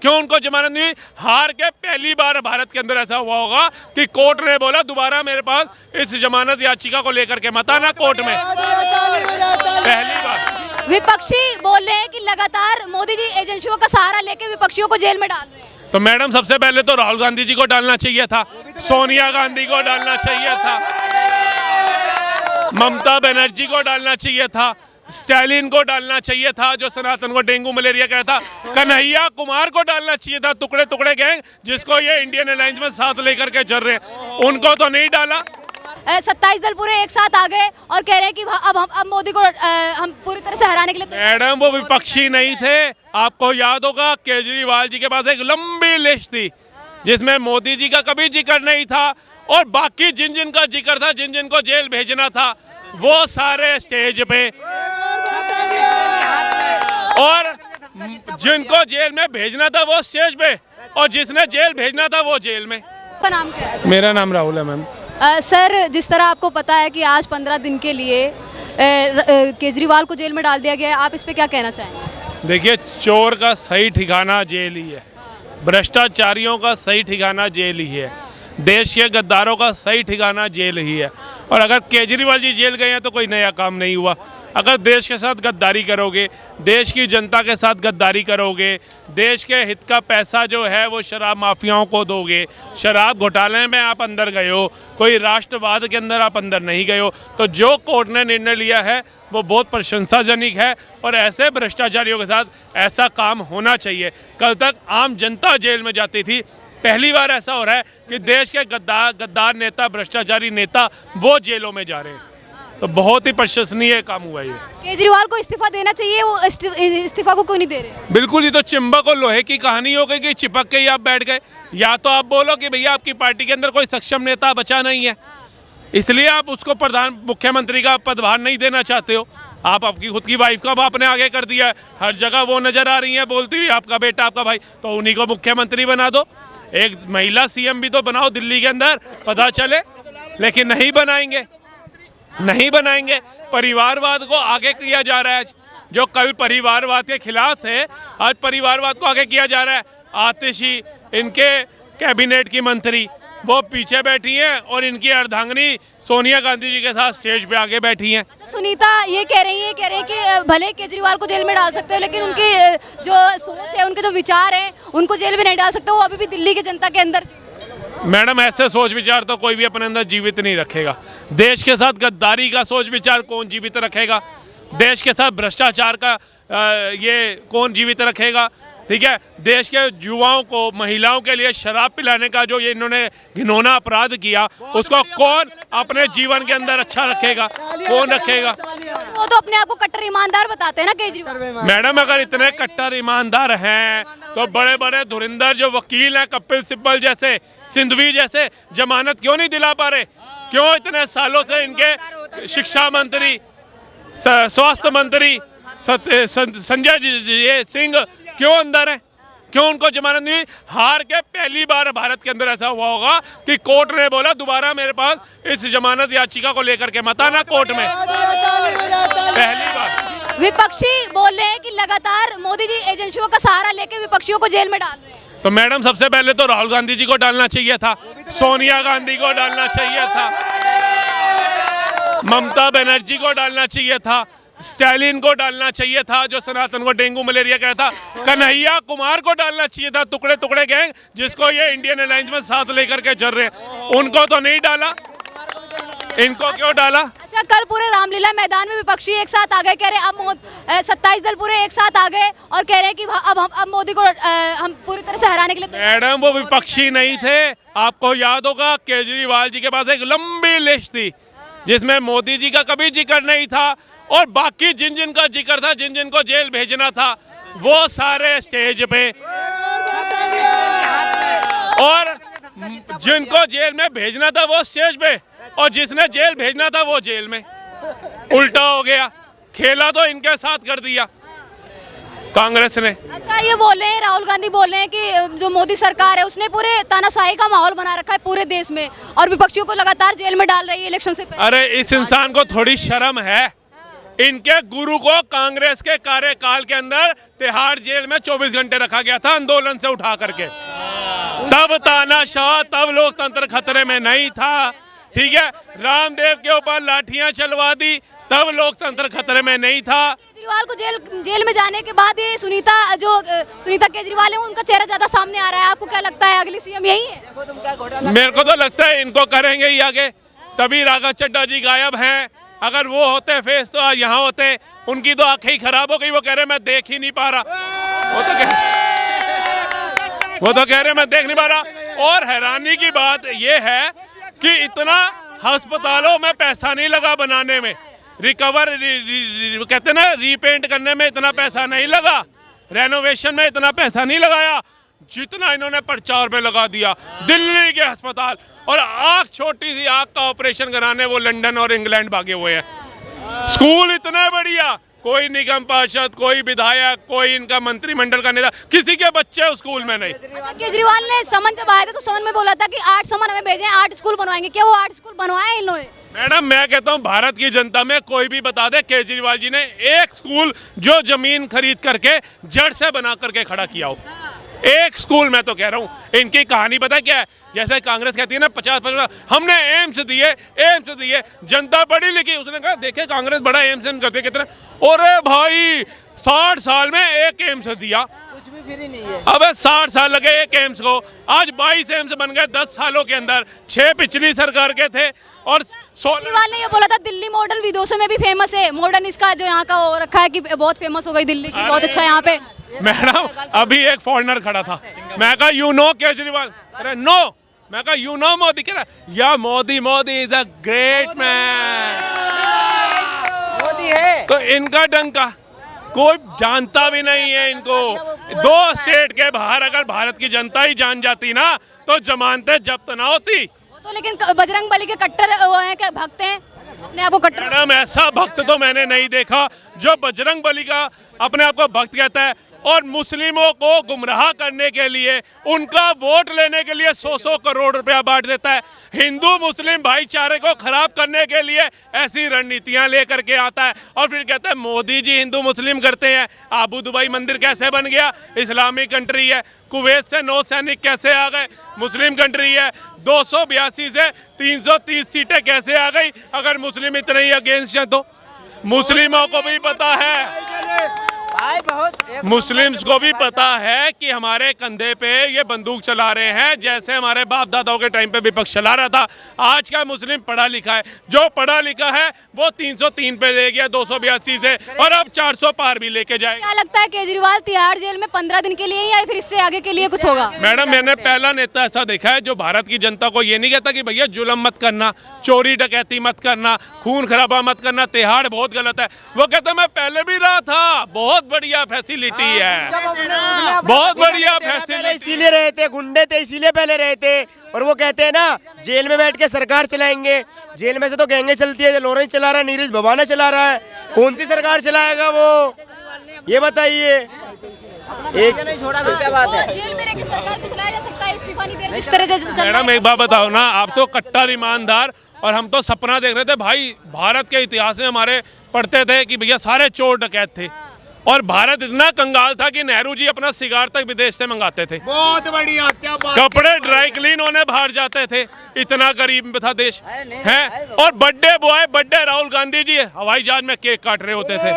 क्यों उनको जमानत नहीं हुई? हार के पहली बार भारत के अंदर ऐसा हुआ होगा कि कोर्ट ने बोला दोबारा मेरे पास इस जमानत याचिका को लेकर के मत आना कोर्ट में, पहली बार। विपक्षी बोल रहे हैं कि लगातार मोदी जी एजेंसियों का सहारा लेके विपक्षियों को जेल में डाल रहे हैं। तो मैडम सबसे पहले तो राहुल गांधी जी को डालना चाहिए था, सोनिया गांधी को डालना चाहिए था, ममता बनर्जी को डालना चाहिए था, स्टालिन को डालना चाहिए था जो सनातन को डेंगू मलेरिया कह रहा था, कन्हैया कुमार को डालना चाहिए था, टुकड़े टुकड़े गैंग जिसको ये इंडियन अलायंस में साथ लेकर के चल रहे हैं, उनको तो नहीं डाला। 27 दल पूरे एक साथ आ गए और कह रहे हैं कि अब मोदी को हम पूरी तरह से हराने के लिए। मैडम वो विपक्षी नहीं थे, आपको याद होगा केजरीवाल जी के पास एक लंबी लिस्ट थी जिसमें मोदी जी का कभी जिक्र नहीं था और बाकी जिन जिन का जिक्र था, जिन जिन को जेल भेजना था वो सारे स्टेज पे, और जिनको जेल में भेजना था वो स्टेज पे, और जिसने जेल भेजना था वो जेल में। आपका नाम क्या है? मेरा नाम राहुल है मैम। सर, जिस तरह आपको पता है कि आज 15 दिन के लिए केजरीवाल को जेल में डाल दिया गया है, आप इस पे क्या कहना चाहेंगे? देखिए, चोर का सही ठिकाना जेल ही है, भ्रष्टाचारियों का सही ठिकाना जेल ही है, देश के गद्दारों का सही ठिकाना जेल ही है। और अगर केजरीवाल जी जेल गए हैं तो कोई नया काम नहीं हुआ। अगर देश के साथ गद्दारी करोगे, देश की जनता के साथ गद्दारी करोगे, देश के हित का पैसा जो है वो शराब माफियाओं को दोगे, शराब घोटाले में आप अंदर गए हो, कोई राष्ट्रवाद के अंदर आप अंदर नहीं गए हो, तो जो कोर्ट ने निर्णय लिया है वो बहुत प्रशंसाजनक है और ऐसे भ्रष्टाचारियों के साथ ऐसा काम होना चाहिए। कल तक आम जनता जेल में जाती थी, पहली बार ऐसा हो रहा है कि देश के गद्दार नेता, भ्रष्टाचारी नेता वो जेलों में जा रहे हैं, तो बहुत ही प्रशंसनीय काम हुआ ये। केजरीवाल को इस्तीफा देना चाहिए, वो इस्तीफा को क्यों नहीं दे रहे? बिल्कुल, ये तो चुंबक और लोहे की कहानी हो गई कि चिपक के ही आप बैठ गए। या तो आप बोलो कि भैया आपकी पार्टी के अंदर कोई सक्षम नेता बचा नहीं है, इसलिए आप उसको मुख्यमंत्री का पदभार नहीं देना चाहते हो। आप आपकी खुद की वाइफ का आपने आगे कर दिया है, हर जगह वो नजर आ रही है बोलती हुई, आपका बेटा, आपका भाई, तो उन्हीं को मुख्यमंत्री बना दो। एक महिला सीएम भी तो बनाओ दिल्ली के अंदर, पता चले, लेकिन नहीं बनाएंगे, नहीं बनाएंगे। परिवारवाद को आगे किया जा रहा है, जो कल परिवारवाद के खिलाफ थे आज परिवारवाद को आगे किया जा रहा है। आतिशी, इनके कैबिनेट की मंत्री, वो पीछे बैठी हैं और इनकी अर्धांगिनी सोनिया गांधी जी के साथ स्टेज पे आगे बैठी हैं। सुनीता ये कह रही है कि भले केजरीवाल को जेल में डाल सकते हो, लेकिन उनकी जो सोच है, उनके जो विचार हैं, उनको जेल में नहीं डाल सकते, वो अभी भी दिल्ली की जनता के अंदर। मैडम, ऐसे सोच विचार तो कोई भी अपने अंदर जीवित नहीं रखेगा। देश के साथ गद्दारी का सोच विचार कौन जीवित रखेगा? देश के साथ भ्रष्टाचार का ये कौन जीवित रखेगा? ठीक है, देश के युवाओं को, महिलाओं के लिए शराब पिलाने का जो ये इन्होंने घिनौना अपराध किया, उसको कौन अपने जीवन के अंदर अच्छा रखेगा? कौन रखेगा? वो तो अपने आप को कट्टर ईमानदार बताते हैं ना केजरीवाल। मैडम, अगर इतने कट्टर ईमानदार हैं तो बड़े बड़े धुरिंदर जो वकील हैं, कपिल सिब्बल जैसे, सिंधवी जैसे, जमानत क्यों नहीं दिला पा रहे? क्यों इतने सालों से इनके शिक्षा मंत्री, स्वास्थ्य मंत्री संजय सिंह क्यों अंदर है? क्यों उनको जमानत नहीं हुई? हार के पहली बार भारत के अंदर ऐसा हुआ होगा कि कोर्ट ने बोला दोबारा मेरे पास इस जमानत याचिका को लेकर के मत आना कोर्ट में, पहली बार। विपक्षी बोल रहे हैं कि लगातार मोदी जी एजेंसियों का सहारा लेके विपक्षियों को जेल में डाल रहे हैं। तो मैडम सबसे पहले तो राहुल गांधी जी को डालना चाहिए था, सोनिया गांधी को डालना चाहिए था, ममता बनर्जी को डालना चाहिए था, स्टालिन को डालना चाहिए था जो सनातन को डेंगू मलेरिया कह रहा था, कन्हैया कुमार को डालना चाहिए था, टुकड़े टुकड़े गैंग जिसको ये इंडियन अलायंस में साथ लेकर के चल रहे हैं, उनको तो नहीं डाला, इनको क्यों डाला? अच्छा, कल पूरे रामलीला मैदान में विपक्षी एक साथ आ गए, कह रहे अब 27 दल पूरे एक साथ आ गए और कह रहे हैं कि अब मोदी को हम पूरी तरह से हराने के लिए। मैडम, वो विपक्षी नहीं थे, आपको याद होगा केजरीवाल जी के पास एक लंबी लिस्ट थी जिसमें मोदी जी का कभी जिक्र नहीं था और बाकी जिन जिन का जिक्र था, जिन जिन को जेल भेजना था वो सारे स्टेज पे, और जिनको जेल में भेजना था वो स्टेज पे, और जिसने जेल भेजना था वो जेल में। उल्टा हो गया, खेला तो इनके साथ कर दिया कांग्रेस ने। अच्छा, ये बोल रहे हैं, राहुल गांधी बोल रहे हैं कि जो मोदी सरकार है उसने पूरे तानाशाही का माहौल बना रखा है पूरे देश में और विपक्षियों को लगातार जेल में डाल रही है इलेक्शन से पहले। अरे, इस इंसान को थोड़ी शर्म है, इनके गुरु को कांग्रेस के कार्यकाल के अंदर तिहाड़ जेल में 24 घंटे रखा गया था आंदोलन से उठा करके। तब तानाशाह, तब लोकतंत्र खतरे में नहीं था। ठीक है, रामदेव के ऊपर लाठियां चलवा दी, तब लोकतंत्र खतरे में नहीं था। केजरीवाल को जेल में जाने के बाद ये सुनीता केजरीवाल है, उनका चेहरा ज्यादा सामने आ रहा है। आपको क्या लगता है अगली सीएम यही है? मेरे को तो लगता है इनको करेंगे ही आगे, तभी राघव चड्ढा जी गायब हैं। अगर वो होते फेस तो आज यहाँ होते। उनकी तो आंखें ही खराब हो गई, वो कह रहे मैं देख ही नहीं पा रहा। वो तो कह रहे मैं देख नहीं पा रहा। और हैरानी की बात ये है कि इतना अस्पतालों में पैसा नहीं लगा बनाने में, कहते ना रीपेंट करने में इतना पैसा नहीं लगा, रेनोवेशन में इतना पैसा नहीं लगाया जितना इन्होंने प्रचार में लगा दिया। दिल्ली के अस्पताल और आँख, छोटी सी आँख का ऑपरेशन कराने वो लंदन और इंग्लैंड भागे हुए हैं। स्कूल इतना बढ़िया, कोई निगम पार्षद, कोई विधायक, कोई इनका मंत्रिमंडल का नेता, किसी के बच्चे स्कूल में नहीं। अच्छा, केजरीवाल ने समन जब आया था तो समन में बोला था कि 8 समन हमें भेजें, 8 स्कूल बनवाएंगे। क्या वो 8 स्कूल बनवाए इन्होंने? मैडम मैं कहता हूँ भारत की जनता में कोई भी बता दे केजरीवाल जी ने एक स्कूल जो जमीन खरीद करके जड़ से बना करके खड़ा किया हो। एक स्कूल, मैं तो कह रहा हूँ। इनकी कहानी पता क्या है, जैसे कांग्रेस कहती है ना 50-50 हमने एम्स दिए, जनता पढ़ी लिखी, उसने कहा देखे कांग्रेस बड़ा एम्स करती है कितना। अरे भाई 60 साल में एक एम्स दिया, कुछ भी फ्री नहीं है। अबे 60 साल लगे एक एम्स को, आज 22 एम्स बन गए 10 सालों के अंदर। 6 पिछली सरकार के थे और केजरीवाल ने ये बोला था दिल्ली मॉडर्न विदेशों में भी फेमस है। मॉडर्न इसका जो यहाँ का हो रखा है कि बहुत फेमस हो गई दिल्ली की, बहुत अच्छा यहाँ पे। मैडम अभी एक फॉरेनर खड़ा था, मैं कहा यू नो केजरीवाल, अरे नो, मैं कहा यू नो मोदी, कह रहा या Modi is a great man, Modi है। तो इनका डंका कोई जानता भी नहीं है इनको। 2 स्टेट के बाहर अगर भारत की जनता ही जान जाती ना तो जमानतें जब्त ना होती। वो तो लेकिन बजरंग बली के कट्टर वो हैं, क्या भक्त हैं, अपने आप को कट्टर। मैडम ऐसा भक्त तो मैंने नहीं देखा जो बजरंग बली का अपने आप को भक्त कहता है और मुस्लिमों को गुमराह करने के लिए, उनका वोट लेने के लिए 100 करोड़ रुपया बांट देता है। हिंदू मुस्लिम भाईचारे को खराब करने के लिए ऐसी रणनीतियां लेकर के आता है और फिर कहता है मोदी जी हिंदू मुस्लिम करते हैं। आबू दुबई मंदिर कैसे बन गया, इस्लामिक कंट्री है। कुवैत से 9 सैनिक कैसे आ गए, मुस्लिम कंट्री है। 282 से 330 सीटें कैसे आ गई अगर मुस्लिम इतने ही अगेंस्ट हैं तो। मुस्लिमों को भी पता है, मुस्लिम्स को भी पता है कि हमारे कंधे पे ये बंदूक चला रहे हैं, जैसे हमारे बाप दादाओं के टाइम पे विपक्ष चला रहा था। आज का मुस्लिम पढ़ा लिखा है, जो पढ़ा लिखा है वो 303 पे ले गया 282 से, और अब 400 पार भी लेके जाए। क्या लगता है केजरीवाल तिहाड़ जेल में 15 दिन के लिए या फिर इससे आगे के लिए कुछ होगा? मैडम मैंने पहला नेता ऐसा देखा है जो भारत की जनता को ये नहीं कहता कि भैया जुल्म मत करना, चोरी डकैती मत करना, खून खराबा मत करना, तिहाड़ बहुत गलत है। वो कहता मैं पहले भी रहा था, बहुत बढ़िया फैसिलिटी है, बहुत बढ़िया फैसिलिटी। इसीलिए रहे थे, गुंडे थे इसीलिए पहले रहे थे। और वो कहते हैं ना जेल में बैठ के सरकार चलाएंगे, जेल में से तो गैंगे चलती है, लॉरेंस चला रहा है, नीरज भवाना चला रहा है, कौन सी सरकार चलाएगा वो, ये बताइए। एक नहीं छोड़ा तो क्या बात है, जेल में रह के सरकार को चलाया जा सकता है, इस्तीफा नहीं दे जिस तरह से चल रहा है। मैडम एक बात बताओ ना, आप तो कट्टर ईमानदार और हम तो सपना देख रहे थे भाई। भारत के इतिहास में हमारे पढ़ते थे कि भैया सारे चोर डकैत थे और भारत इतना कंगाल था कि नेहरू जी अपना सिगार तक विदेश से मंगाते थे। बहुत बढ़िया, क्या बात, कपड़े ड्राई क्लीन होने बाहर जाते थे, इतना गरीब था देश है। और बर्थडे राहुल गांधी जी हवाई जहाज में केक काट रहे होते थे।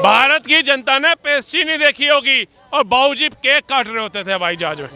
भारत की जनता ने पेस्ट्री नहीं देखी होगी और बाबूजी केक काट रहे होते थे हवाई जहाज में।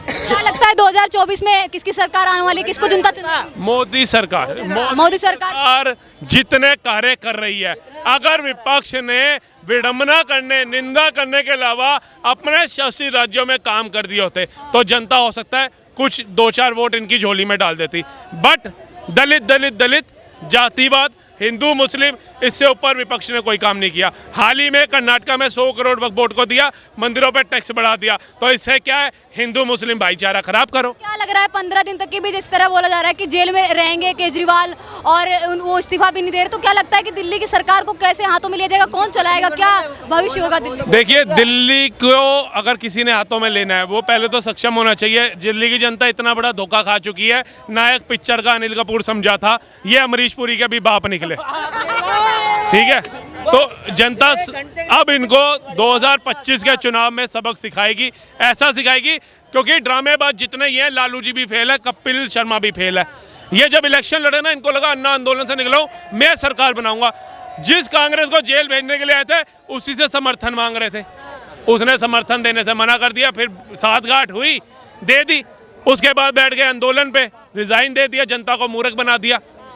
क्या लगता है 2024 में किसकी सरकार आने वाली, किसको जनता चुनेगी? मोदी सरकार। मोदी सरकार जितने कार्य कर रही है, अगर विपक्ष ने विडंबना करने, निंदा करने के अलावा अपने शासित राज्यों में काम कर दिए होते तो जनता हो सकता है कुछ 2-4 वोट इनकी झोली में डाल देती। बट दलित जातिवाद, हिंदू मुस्लिम, इससे ऊपर विपक्ष ने कोई काम नहीं किया। हाल ही में कर्नाटका में 100 करोड़ वक्फ बोर्ड को दिया, मंदिरों पर टैक्स बढ़ा दिया, तो इससे क्या है, हिंदू मुस्लिम भाईचारा खराब करो। क्या लग रहा है 15 दिन तक की भी जिस तरह बोला जा रहा है कि जेल में रहेंगे केजरीवाल और वो इस्तीफा भी नहीं दे रहे, तो क्या लगता है कि दिल्ली की सरकार को कैसे हाथों में लिया जाएगा, कौन चलाएगा, क्या भविष्य होगा दिल्ली? देखिए दिल्ली को अगर किसी ने हाथों में लेना है वो पहले तो सक्षम होना चाहिए। दिल्ली की जनता इतना बड़ा धोखा खा चुकी है, नायक पिक्चर का अनिल कपूर समझा था, ये अमरीश पुरी के भी बाप निकले। ठीक है, तो जनता अब इनको 2025 के चुनाव में सबक सिखाएगी, ऐसा सिखाएगी, क्योंकि ड्रामेबाज जितने ही हैं, लालू जी भी फेल है, कपिल शर्मा भी फेल है। ये जब इलेक्शन लड़े ना, इनको लगा अन्ना आंदोलन से निकला हूं, मैं सरकार बनाऊंगा। जिस कांग्रेस को जेल भेजने के लिए आए थे उसी से समर्थन मांग रहे थे, उसने समर्थन देने से मना कर दिया। फिर साठगांठ हुई, दे दी, उसके बाद बैठ गए आंदोलन पे, रिजाइन दे दिया, जनता को मूर्ख बना दिया।